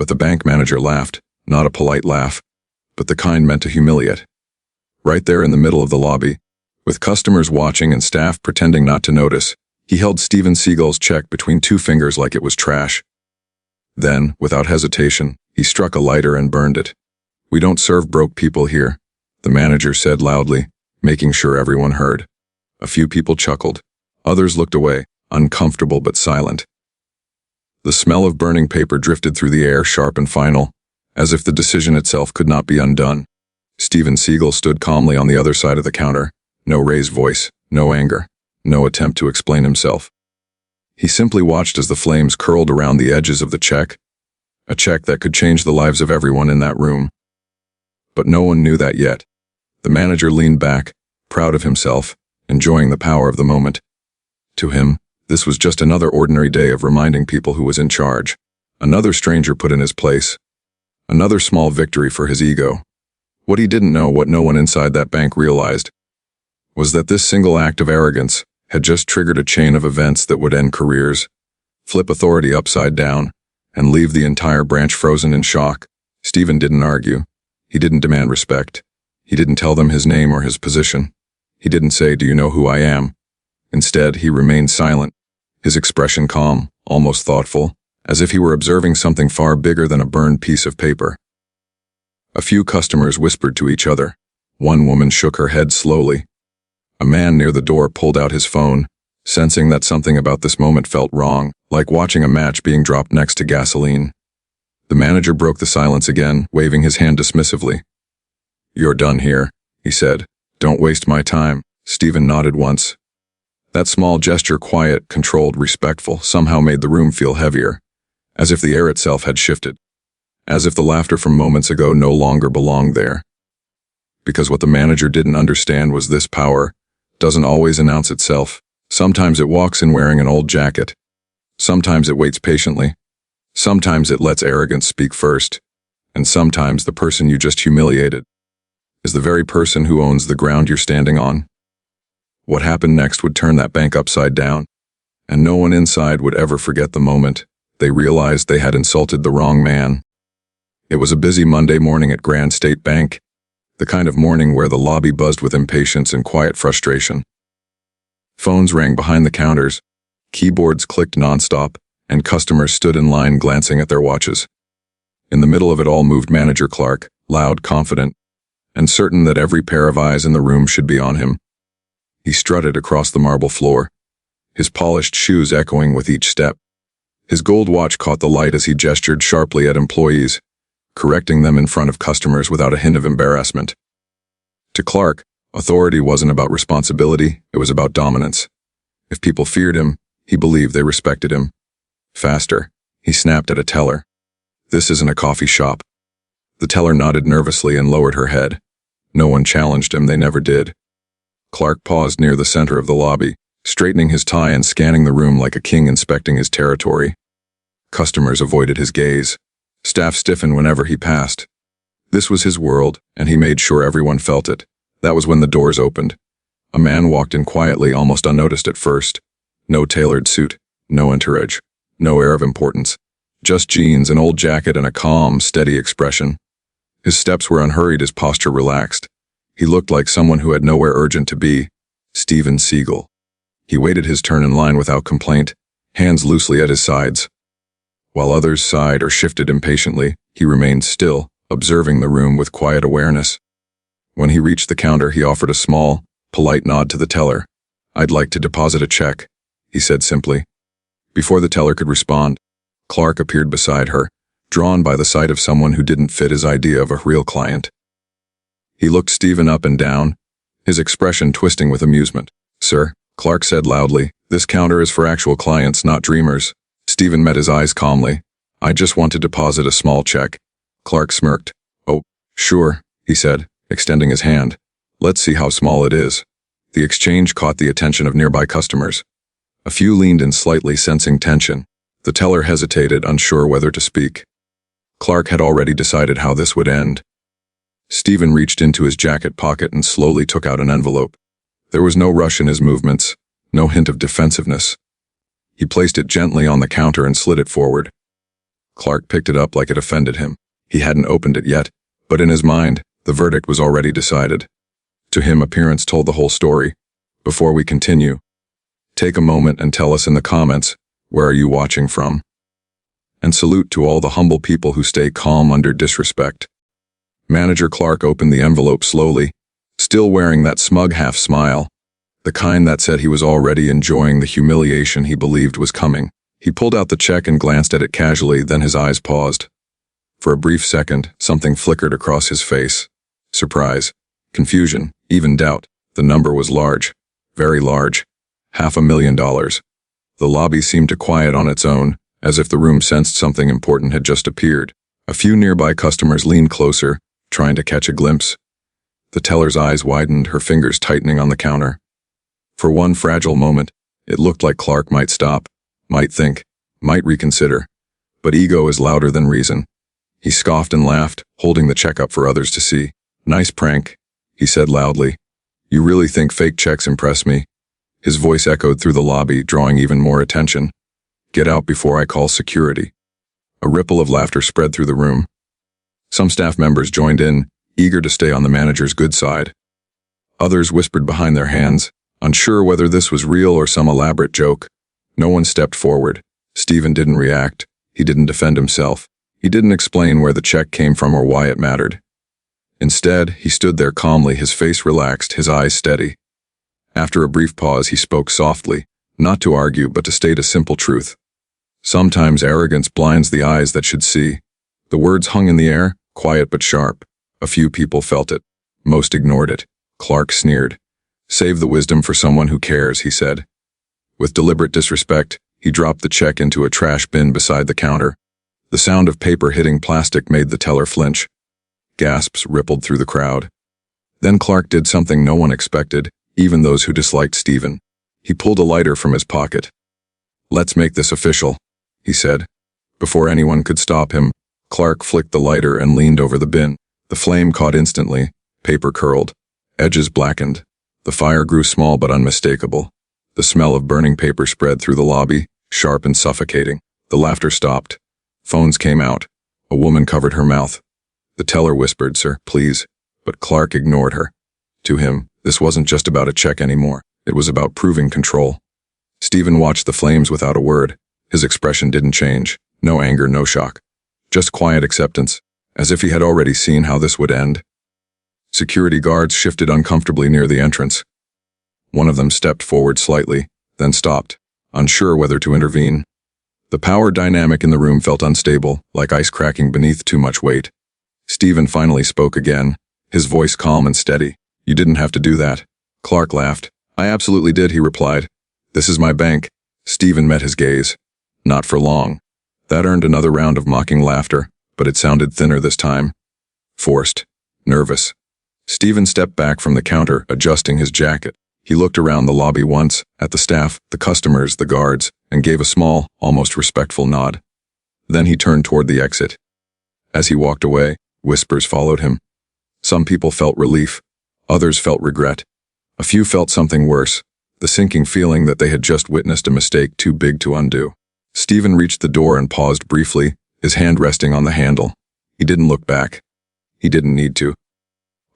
But the bank manager laughed, not a polite laugh, but the kind meant to humiliate. Right there in the middle of the lobby, with customers watching and staff pretending not to notice, he held Steven Seagal's check between two fingers like it was trash. Then, without hesitation, he struck a lighter and burned it. "We don't serve broke people here," the manager said loudly, making sure everyone heard. A few people chuckled. Others looked away, uncomfortable but silent. The smell of burning paper drifted through the air, sharp and final, as if the decision itself could not be undone. Steven Seagal stood calmly on the other side of the counter. No raised voice, no anger, no attempt to explain himself. He simply watched as the flames curled around the edges of the check, a check that could change the lives of everyone in that room. But no one knew that yet. The manager leaned back, proud of himself, enjoying the power of the moment. To him, this was just another ordinary day of reminding people who was in charge. Another stranger put in his place. Another small victory for his ego. What he didn't know, what no one inside that bank realized, was that this single act of arrogance had just triggered a chain of events that would end careers, flip authority upside down, and leave the entire branch frozen in shock. Steven didn't argue. He didn't demand respect. He didn't tell them his name or his position. He didn't say, "Do you know who I am?" Instead, he remained silent, his expression calm, almost thoughtful, as if he were observing something far bigger than a burned piece of paper. A few customers whispered to each other. One woman shook her head slowly. A man near the door pulled out his phone, sensing that something about this moment felt wrong, like watching a match being dropped next to gasoline. The manager broke the silence again, waving his hand dismissively. "You're done here," he said. "Don't waste my time." Steven nodded once. That small gesture, quiet, controlled, respectful, somehow made the room feel heavier, as if the air itself had shifted, as if the laughter from moments ago no longer belonged there. Because what the manager didn't understand was this power doesn't always announce itself. Sometimes it walks in wearing an old jacket. Sometimes it waits patiently. Sometimes it lets arrogance speak first. And sometimes the person you just humiliated is the very person who owns the ground you're standing on. What happened next would turn that bank upside down, and no one inside would ever forget the moment they realized they had insulted the wrong man. It was a busy Monday morning at Grand State Bank, the kind of morning where the lobby buzzed with impatience and quiet frustration. Phones rang behind the counters, keyboards clicked nonstop, and customers stood in line glancing at their watches. In the middle of it all moved Manager Clark, loud, confident, and certain that every pair of eyes in the room should be on him. He strutted across the marble floor, his polished shoes echoing with each step. His gold watch caught the light as he gestured sharply at employees, correcting them in front of customers without a hint of embarrassment. To Clark, authority wasn't about responsibility, it was about dominance. If people feared him, he believed they respected him. Faster, he snapped at a teller. "This isn't a coffee shop." The teller nodded nervously and lowered her head. No one challenged him, they never did. Clark paused near the center of the lobby, straightening his tie and scanning the room like a king inspecting his territory. Customers avoided his gaze. Staff stiffened whenever he passed. This was his world, and he made sure everyone felt it. That was when the doors opened. A man walked in quietly, almost unnoticed at first. No tailored suit, no entourage, no air of importance. Just jeans, an old jacket, and a calm, steady expression. His steps were unhurried, his posture relaxed. He looked like someone who had nowhere urgent to be. Steven Seagal. He waited his turn in line without complaint, hands loosely at his sides. While others sighed or shifted impatiently, he remained still, observing the room with quiet awareness. When he reached the counter, he offered a small, polite nod to the teller. "I'd like to deposit a check," he said simply. Before the teller could respond, Clark appeared beside her, drawn by the sight of someone who didn't fit his idea of a real client. He looked Steven up and down, his expression twisting with amusement. "Sir," Clark said loudly, "this counter is for actual clients, not dreamers." Steven met his eyes calmly. "I just want to deposit a small check." Clark smirked. "Oh, sure," he said, extending his hand. "Let's see how small it is." The exchange caught the attention of nearby customers. A few leaned in slightly, sensing tension. The teller hesitated, unsure whether to speak. Clark had already decided how this would end. Steven reached into his jacket pocket and slowly took out an envelope. There was no rush in his movements, no hint of defensiveness. He placed it gently on the counter and slid it forward. Clark picked it up like it offended him. He hadn't opened it yet, but in his mind, the verdict was already decided. To him, appearance told the whole story. Before we continue, take a moment and tell us in the comments, where are you watching from? And salute to all the humble people who stay calm under disrespect. Manager Clark opened the envelope slowly, still wearing that smug half smile, the kind that said he was already enjoying the humiliation he believed was coming. He pulled out the check and glanced at it casually, then his eyes paused. For a brief second, something flickered across his face. Surprise, confusion, even doubt. The number was large, very large, $500,000. The lobby seemed to quiet on its own, as if the room sensed something important had just appeared. A few nearby customers leaned closer, trying to catch a glimpse. The teller's eyes widened, her fingers tightening on the counter. For one fragile moment, it looked like Clark might stop, might think, might reconsider. But ego is louder than reason. He scoffed and laughed, holding the check up for others to see. "Nice prank," he said loudly. "You really think fake checks impress me?" His voice echoed through the lobby, drawing even more attention. "Get out before I call security." A ripple of laughter spread through the room. Some staff members joined in, eager to stay on the manager's good side. Others whispered behind their hands, unsure whether this was real or some elaborate joke. No one stepped forward. Stephen didn't react. He didn't defend himself. He didn't explain where the check came from or why it mattered. Instead, he stood there calmly, his face relaxed, his eyes steady. After a brief pause, he spoke softly, not to argue but to state a simple truth. Sometimes arrogance blinds the eyes that should see. The words hung in the air, quiet but sharp. A few people felt it. Most ignored it. Clark sneered. "Save the wisdom for someone who cares," he said. With deliberate disrespect, he dropped the check into a trash bin beside the counter. The sound of paper hitting plastic made the teller flinch. Gasps rippled through the crowd. Then Clark did something no one expected, even those who disliked Stephen. He pulled a lighter from his pocket. "Let's make this official," he said. Before anyone could stop him, Clark flicked the lighter and leaned over the bin. The flame caught instantly, paper curled, edges blackened. The fire grew small but unmistakable. The smell of burning paper spread through the lobby, sharp and suffocating. The laughter stopped. Phones came out. A woman covered her mouth. The teller whispered, "Sir, please," but Clark ignored her. To him, this wasn't just about a check anymore. It was about proving control. Stephen watched the flames without a word. His expression didn't change. No anger, no shock. Just quiet acceptance, as if he had already seen how this would end. Security guards shifted uncomfortably near the entrance. One of them stepped forward slightly, then stopped, unsure whether to intervene. The power dynamic in the room felt unstable, like ice cracking beneath too much weight. Stephen finally spoke again, his voice calm and steady. "You didn't have to do that." Clark laughed. "I absolutely did," he replied. "This is my bank." Stephen met his gaze. Not for long. That earned another round of mocking laughter, but it sounded thinner this time. Forced. Nervous. Stephen stepped back from the counter, adjusting his jacket. He looked around the lobby once, at the staff, the customers, the guards, and gave a small, almost respectful nod. Then he turned toward the exit. As he walked away, whispers followed him. Some people felt relief. Others felt regret. A few felt something worse, the sinking feeling that they had just witnessed a mistake too big to undo. Stephen reached the door and paused briefly, his hand resting on the handle. He didn't look back. He didn't need to.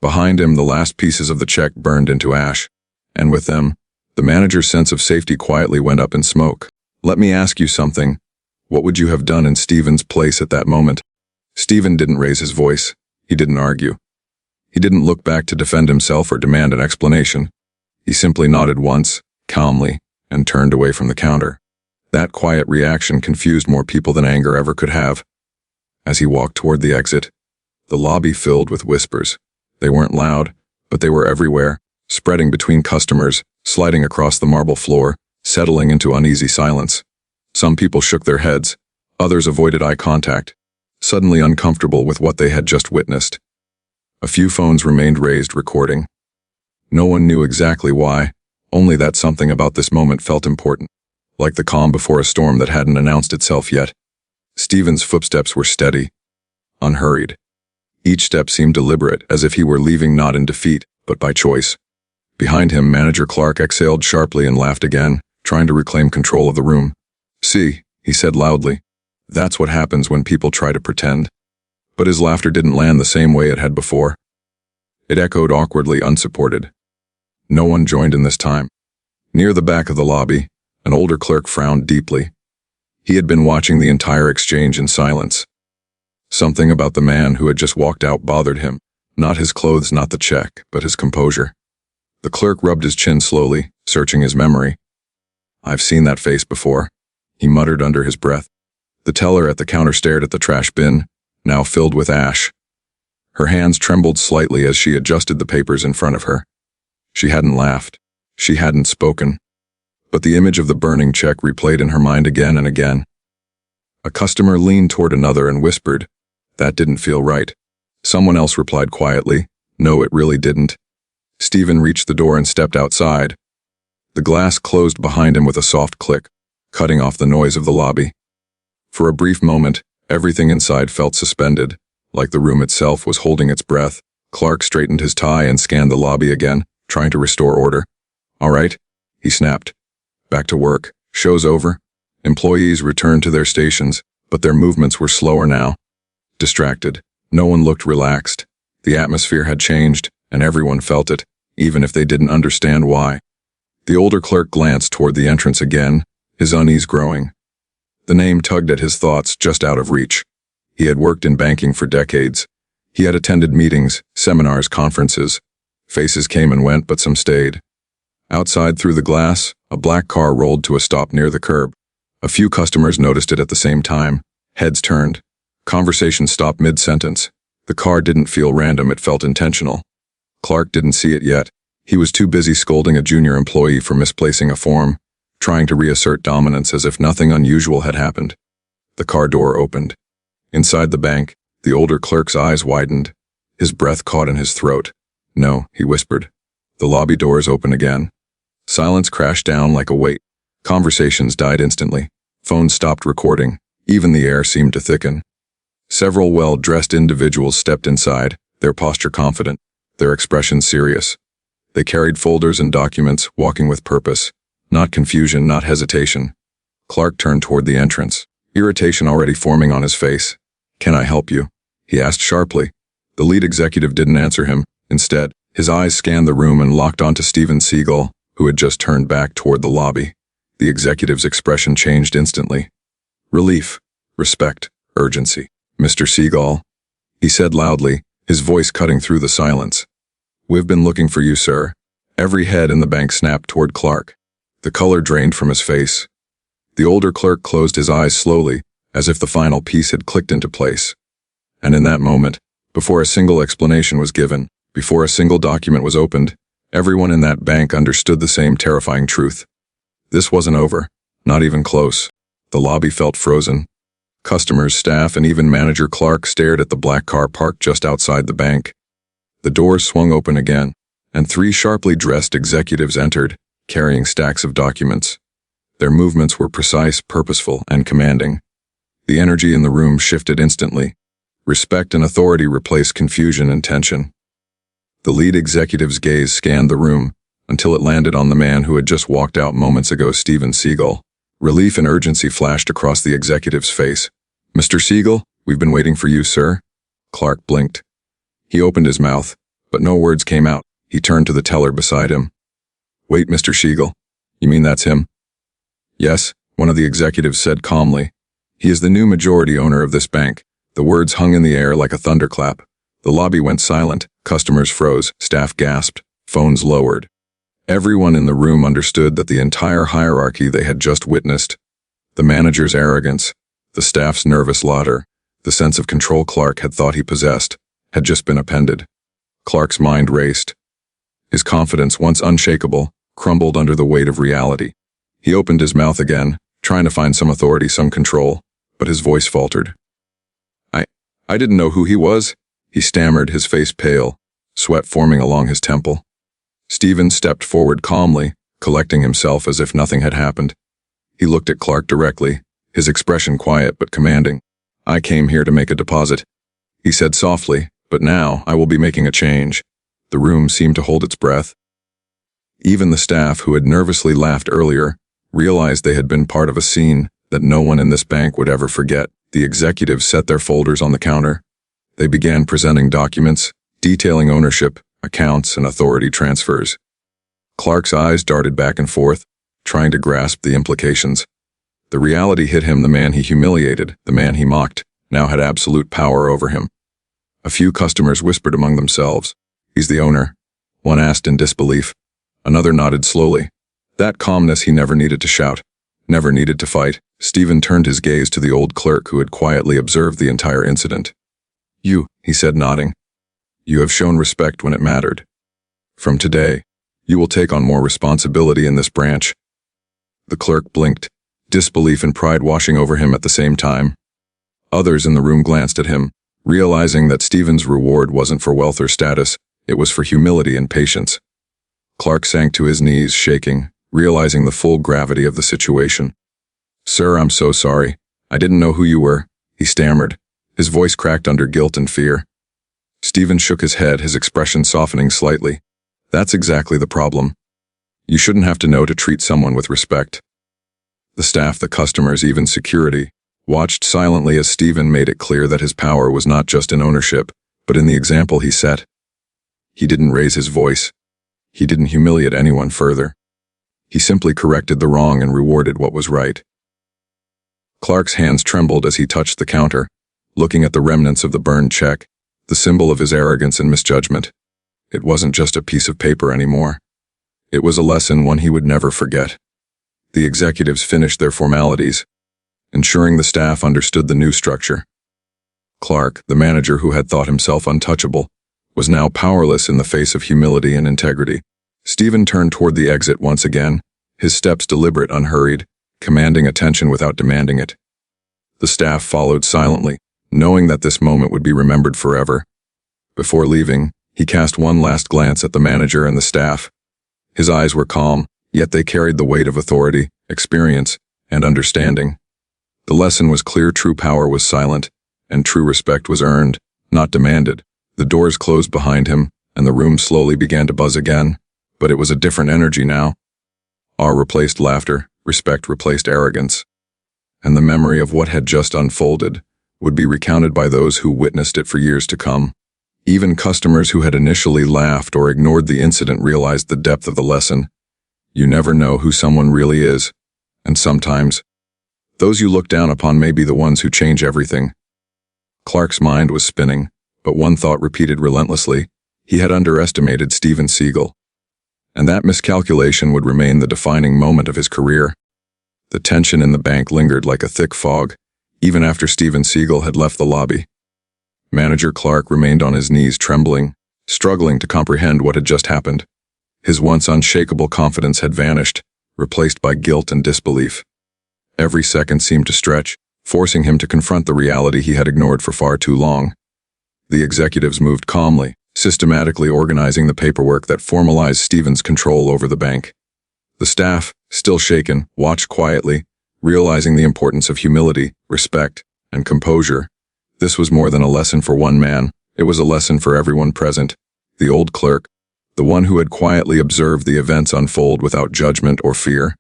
Behind him, the last pieces of the check burned into ash, and with them, the manager's sense of safety quietly went up in smoke. "Let me ask you something. What would you have done in Stephen's place at that moment?" Stephen didn't raise his voice. He didn't argue. He didn't look back to defend himself or demand an explanation. He simply nodded once, calmly, and turned away from the counter. That quiet reaction confused more people than anger ever could have. As he walked toward the exit, the lobby filled with whispers. They weren't loud, but they were everywhere, spreading between customers, sliding across the marble floor, settling into uneasy silence. Some people shook their heads. Others avoided eye contact, suddenly uncomfortable with what they had just witnessed. A few phones remained raised, recording. No one knew exactly why, only that something about this moment felt important, like the calm before a storm that hadn't announced itself yet. Stephen's footsteps were steady, unhurried. Each step seemed deliberate, as if he were leaving not in defeat, but by choice. Behind him, Manager Clark exhaled sharply and laughed again, trying to reclaim control of the room. "See," he said loudly. That's what happens when people try to pretend. But his laughter didn't land the same way it had before. It echoed awkwardly, unsupported. No one joined in this time. Near the back of the lobby, an older clerk frowned deeply. He had been watching the entire exchange in silence. Something about the man who had just walked out bothered him. Not his clothes, not the check, but his composure. The clerk rubbed his chin slowly, searching his memory. "I've seen that face before," he muttered under his breath. The teller at the counter stared at the trash bin, now filled with ash. Her hands trembled slightly as she adjusted the papers in front of her. She hadn't laughed. She hadn't spoken. But the image of the burning check replayed in her mind again and again. A customer leaned toward another and whispered, "That didn't feel right." Someone else replied quietly, "No, it really didn't." Stephen reached the door and stepped outside. The glass closed behind him with a soft click, cutting off the noise of the lobby. For a brief moment, everything inside felt suspended, like the room itself was holding its breath. Clark straightened his tie and scanned the lobby again, trying to restore order. "All right," he snapped. "Back to work. Show's over." Employees returned to their stations, but their movements were slower now. Distracted, no one looked relaxed. The atmosphere had changed, and everyone felt it, even if they didn't understand why. The older clerk glanced toward the entrance again, his unease growing. The name tugged at his thoughts, just out of reach. He had worked in banking for decades. He had attended meetings, seminars, conferences. Faces came and went, but some stayed. Outside, through the glass, a black car rolled to a stop near the curb. A few customers noticed it at the same time. Heads turned. Conversation stopped mid-sentence. The car didn't feel random, it felt intentional. Clark didn't see it yet. He was too busy scolding a junior employee for misplacing a form, trying to reassert dominance as if nothing unusual had happened. The car door opened. Inside the bank, the older clerk's eyes widened. His breath caught in his throat. "No," he whispered. The lobby doors opened again. Silence crashed down like a weight. Conversations died instantly. Phones stopped recording. Even the air seemed to thicken. Several well-dressed individuals stepped inside, their posture confident, their expression serious. They carried folders and documents, walking with purpose. Not confusion, not hesitation. Clark turned toward the entrance, irritation already forming on his face. "Can I help you?" he asked sharply. The lead executive didn't answer him. Instead, his eyes scanned the room and locked onto Steven Seagal, who had just turned back toward the lobby. The executive's expression changed instantly. Relief, respect, urgency. "Mr. Seagal," he said loudly, his voice cutting through the silence. "We've been looking for you, sir." Every head in the bank snapped toward Clark. The color drained from his face. The older clerk closed his eyes slowly, as if the final piece had clicked into place. And in that moment, before a single explanation was given, before a single document was opened, everyone in that bank understood the same terrifying truth. This wasn't over, not even close. The lobby felt frozen. Customers, staff, and even manager Clark stared at the black car parked just outside the bank. The doors swung open again, and 3 sharply dressed executives entered, carrying stacks of documents. Their movements were precise, purposeful, and commanding. The energy in the room shifted instantly. Respect and authority replaced confusion and tension. The lead executive's gaze scanned the room, until it landed on the man who had just walked out moments ago, Steven Seagal. Relief and urgency flashed across the executive's face. "Mr. Seagal, we've been waiting for you, sir." Clark blinked. He opened his mouth, but no words came out. He turned to the teller beside him. "Wait, Mr. Seagal. You mean that's him?" "Yes," one of the executives said calmly. "He is the new majority owner of this bank." The words hung in the air like a thunderclap. The lobby went silent, customers froze, staff gasped, phones lowered. Everyone in the room understood that the entire hierarchy they had just witnessed, the manager's arrogance, the staff's nervous laughter, the sense of control Clark had thought he possessed, had just been appended. Clark's mind raced. His confidence, once unshakable, crumbled under the weight of reality. He opened his mouth again, trying to find some authority, some control, but his voice faltered. I didn't know who he was," he stammered, his face pale, sweat forming along his temple. Steven stepped forward calmly, collecting himself as if nothing had happened. He looked at Clark directly, his expression quiet but commanding. "I came here to make a deposit," he said softly, "but now I will be making a change." The room seemed to hold its breath. Even the staff, who had nervously laughed earlier, realized they had been part of a scene that no one in this bank would ever forget. The executives set their folders on the counter. They began presenting documents, detailing ownership, accounts, and authority transfers. Clark's eyes darted back and forth, trying to grasp the implications. The reality hit him: the man he humiliated, the man he mocked, now had absolute power over him. A few customers whispered among themselves, "He's the owner." One asked in disbelief. Another nodded slowly. That calmness he never needed to shout, never needed to fight. Stephen turned his gaze to the old clerk who had quietly observed the entire incident. "You," he said, nodding. "You have shown respect when it mattered. From today, you will take on more responsibility in this branch." The clerk blinked, disbelief and pride washing over him at the same time. Others in the room glanced at him, realizing that Stephen's reward wasn't for wealth or status, it was for humility and patience. Clark sank to his knees, shaking, realizing the full gravity of the situation. "Sir, I'm so sorry. I didn't know who you were," he stammered, his voice cracked under guilt and fear. Stephen shook his head, his expression softening slightly. "That's exactly the problem. You shouldn't have to know to treat someone with respect." The staff, the customers, even security, watched silently as Stephen made it clear that his power was not just in ownership, but in the example he set. He didn't raise his voice. He didn't humiliate anyone further. He simply corrected the wrong and rewarded what was right. Clark's hands trembled as he touched the counter, looking at the remnants of the burned check, the symbol of his arrogance and misjudgment. It wasn't just a piece of paper anymore. It was a lesson, one he would never forget. The executives finished their formalities, ensuring the staff understood the new structure. Clark, the manager who had thought himself untouchable, was now powerless in the face of humility and integrity. Stephen turned toward the exit once again, his steps deliberate, unhurried, commanding attention without demanding it. The staff followed silently, knowing that this moment would be remembered forever. Before leaving, he cast one last glance at the manager and the staff. His eyes were calm, yet they carried the weight of authority, experience, and understanding. The lesson was clear: true power was silent, and true respect was earned, not demanded. The doors closed behind him, and the room slowly began to buzz again, but it was a different energy now. Awe replaced laughter, respect replaced arrogance, and the memory of what had just unfolded would be recounted by those who witnessed it for years to come. Even customers who had initially laughed or ignored the incident realized the depth of the lesson. You never know who someone really is, and sometimes, those you look down upon may be the ones who change everything. Clark's mind was spinning, but one thought repeated relentlessly: he had underestimated Steven Seagal. And that miscalculation would remain the defining moment of his career. The tension in the bank lingered like a thick fog, even after Steven Seagal had left the lobby. Manager Clark remained on his knees, trembling, struggling to comprehend what had just happened. His once unshakable confidence had vanished, replaced by guilt and disbelief. Every second seemed to stretch, forcing him to confront the reality he had ignored for far too long. The executives moved calmly, systematically organizing the paperwork that formalized Stephen's control over the bank. The staff, still shaken, watched quietly, realizing the importance of humility, respect, and composure. This was more than a lesson for one man, it was a lesson for everyone present. The old clerk, the one who had quietly observed the events unfold without judgment or fear,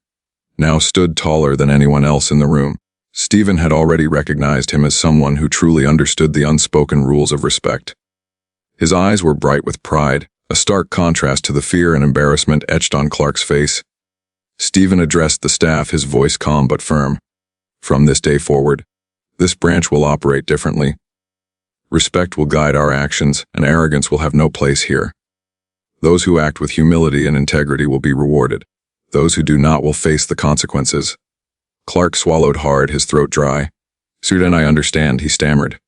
now stood taller than anyone else in the room. Stephen had already recognized him as someone who truly understood the unspoken rules of respect. His eyes were bright with pride, a stark contrast to the fear and embarrassment etched on Clark's face. Stephen addressed the staff, his voice calm but firm. "From this day forward, this branch will operate differently. Respect will guide our actions, and arrogance will have no place here. Those who act with humility and integrity will be rewarded. Those who do not will face the consequences." Clark swallowed hard, his throat dry. "Sir, then I understand," he stammered.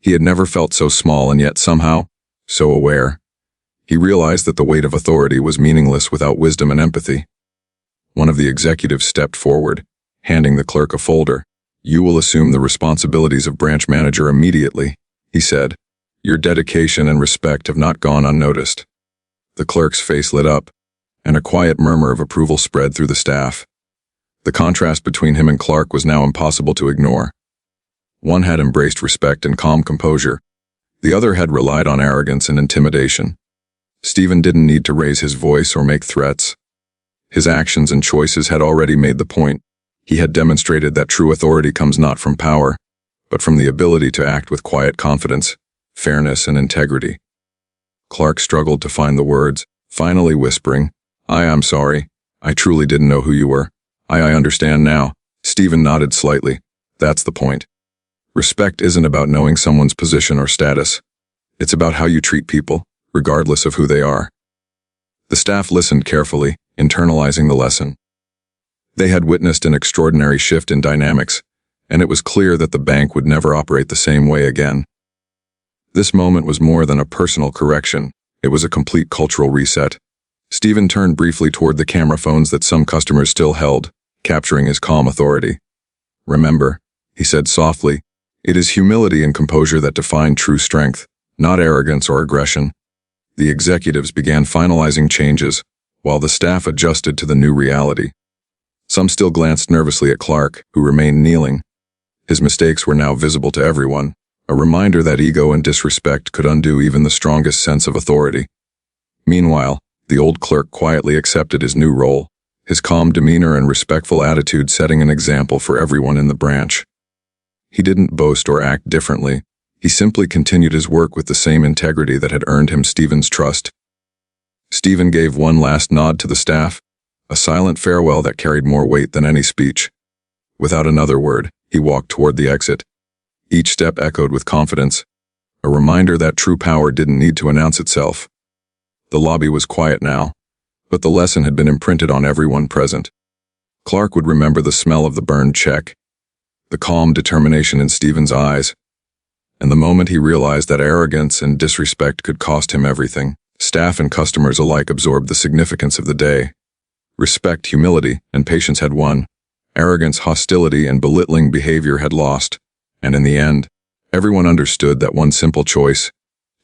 He had never felt so small and yet somehow so aware. He realized that the weight of authority was meaningless without wisdom and empathy. One of the executives stepped forward, handing the clerk a folder. "You will assume the responsibilities of branch manager immediately," he said. "Your dedication and respect have not gone unnoticed." The clerk's face lit up, and a quiet murmur of approval spread through the staff. The contrast between him and Clark was now impossible to ignore. One had embraced respect and calm composure. The other had relied on arrogance and intimidation. Stephen didn't need to raise his voice or make threats. His actions and choices had already made the point. He had demonstrated that true authority comes not from power, but from the ability to act with quiet confidence, fairness, and integrity. Clark struggled to find the words, finally whispering, I'm sorry. I truly didn't know who you were. I understand now." Stephen nodded slightly. "That's the point. Respect isn't about knowing someone's position or status. It's about how you treat people, regardless of who they are." The staff listened carefully, internalizing the lesson. They had witnessed an extraordinary shift in dynamics, and it was clear that the bank would never operate the same way again. This moment was more than a personal correction. It was a complete cultural reset. Stephen turned briefly toward the camera phones that some customers still held, capturing his calm authority. "Remember," he said softly, "it is humility and composure that define true strength, not arrogance or aggression." The executives began finalizing changes, while the staff adjusted to the new reality. Some still glanced nervously at Clark, who remained kneeling. His mistakes were now visible to everyone, a reminder that ego and disrespect could undo even the strongest sense of authority. Meanwhile, the old clerk quietly accepted his new role, his calm demeanor and respectful attitude setting an example for everyone in the branch. He didn't boast or act differently. He simply continued his work with the same integrity that had earned him Stephen's trust. Stephen gave one last nod to the staff, a silent farewell that carried more weight than any speech. Without another word, he walked toward the exit. Each step echoed with confidence, a reminder that true power didn't need to announce itself. The lobby was quiet now, but the lesson had been imprinted on everyone present. Clark would remember the smell of the burned check, the calm determination in Stephen's eyes, and the moment he realized that arrogance and disrespect could cost him everything. Staff and customers alike absorbed the significance of the day. Respect, humility, and patience had won. Arrogance, hostility, and belittling behavior had lost. And in the end, everyone understood that one simple choice,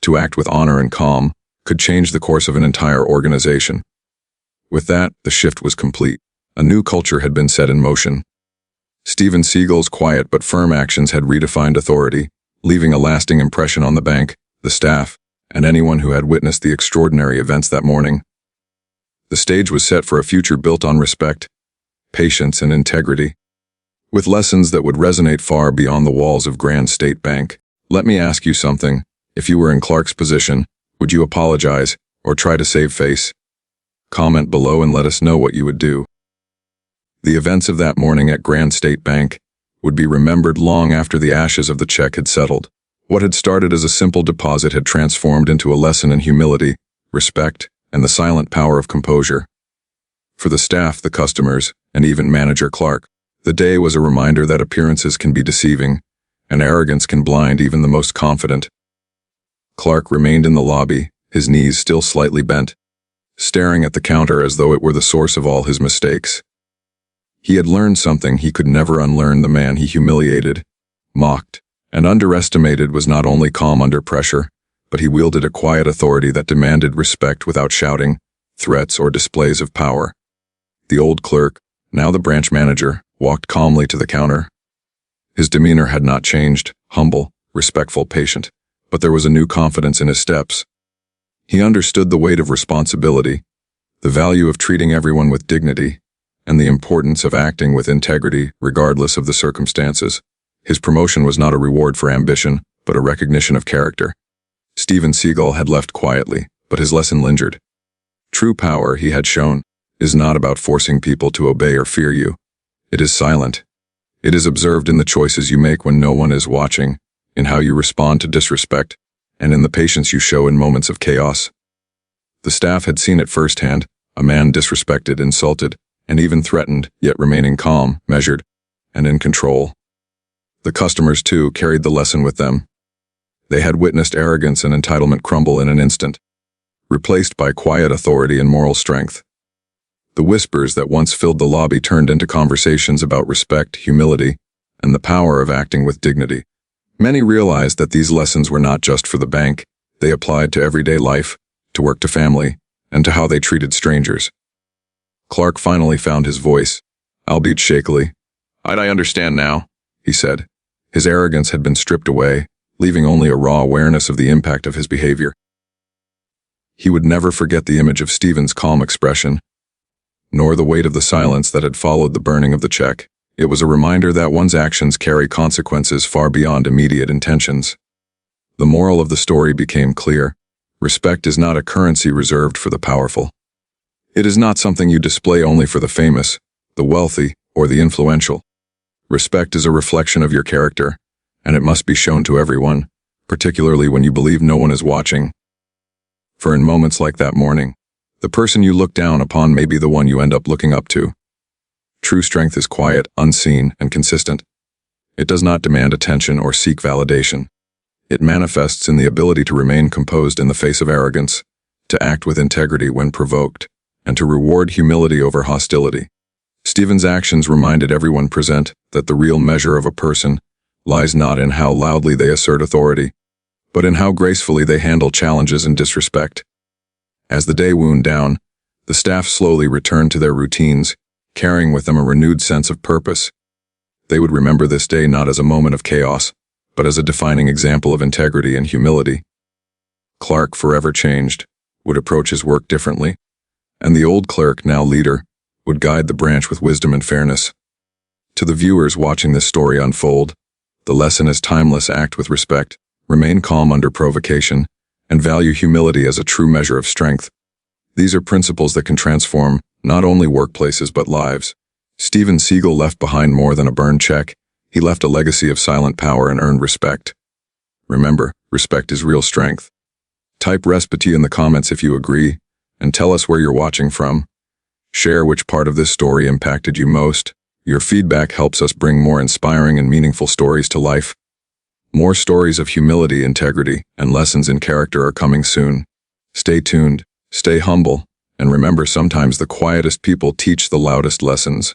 to act with honor and calm, could change the course of an entire organization. With that, the shift was complete. A new culture had been set in motion. Stephen Seagal's quiet but firm actions had redefined authority, leaving a lasting impression on the bank, the staff, and anyone who had witnessed the extraordinary events that morning. The stage was set for a future built on respect, patience, and integrity, with lessons that would resonate far beyond the walls of Grand State Bank. Let me ask you something. If you were in Clark's position, would you apologize or try to save face? Comment below and let us know what you would do. The events of that morning at Grand State Bank would be remembered long after the ashes of the check had settled. What had started as a simple deposit had transformed into a lesson in humility, respect, and the silent power of composure. For the staff, the customers, and even Manager Clark, the day was a reminder that appearances can be deceiving, and arrogance can blind even the most confident. Clark remained in the lobby, his knees still slightly bent, staring at the counter as though it were the source of all his mistakes. He had learned something he could never unlearn. The man he humiliated, mocked, and underestimated was not only calm under pressure, but he wielded a quiet authority that demanded respect without shouting, threats, or displays of power. The old clerk, now the branch manager, walked calmly to the counter. His demeanor had not changed, humble, respectful, patient, but there was a new confidence in his steps. He understood the weight of responsibility, the value of treating everyone with dignity, and the importance of acting with integrity regardless of the circumstances. His promotion was not a reward for ambition, but a recognition of character. Stephen Seagal had left quietly, but his lesson lingered. True power, he had shown, is not about forcing people to obey or fear you. It is silent. It is observed in the choices you make when no one is watching, in how you respond to disrespect, and in the patience you show in moments of chaos. The staff had seen it firsthand, a man disrespected, insulted, and even threatened, yet remaining calm, measured, and in control. The customers, too, carried the lesson with them. They had witnessed arrogance and entitlement crumble in an instant, replaced by quiet authority and moral strength. The whispers that once filled the lobby turned into conversations about respect, humility, and the power of acting with dignity. Many realized that these lessons were not just for the bank. They applied to everyday life, to work, to family, and to how they treated strangers. Clark finally found his voice, albeit shakily. I understand now," he said. His arrogance had been stripped away, leaving only a raw awareness of the impact of his behavior. He would never forget the image of Stephen's calm expression, nor the weight of the silence that had followed the burning of the check. It was a reminder that one's actions carry consequences far beyond immediate intentions. The moral of the story became clear. Respect is not a currency reserved for the powerful. It is not something you display only for the famous, the wealthy, or the influential. Respect is a reflection of your character, and it must be shown to everyone, particularly when you believe no one is watching. For in moments like that morning, the person you look down upon may be the one you end up looking up to. True strength is quiet, unseen, and consistent. It does not demand attention or seek validation. It manifests in the ability to remain composed in the face of arrogance, to act with integrity when provoked, and to reward humility over hostility. Stephen's actions reminded everyone present that the real measure of a person lies not in how loudly they assert authority, but in how gracefully they handle challenges and disrespect. As the day wound down, the staff slowly returned to their routines, carrying with them a renewed sense of purpose. They would remember this day not as a moment of chaos, but as a defining example of integrity and humility. Clark, forever changed, would approach his work differently, and the old clerk, now leader, would guide the branch with wisdom and fairness. To the viewers watching this story unfold, the lesson is timeless: act with respect, remain calm under provocation, and value humility as a true measure of strength. These are principles that can transform not only workplaces but lives. Steven Seagal left behind more than a burned check. He left a legacy of silent power and earned respect. Remember, respect is real strength. Type respect in the comments if you agree, and tell us where you're watching from. Share which part of this story impacted you most. Your feedback helps us bring more inspiring and meaningful stories to life. More stories of humility, integrity, and lessons in character are coming soon. Stay tuned, stay humble, and remember, sometimes the quietest people teach the loudest lessons.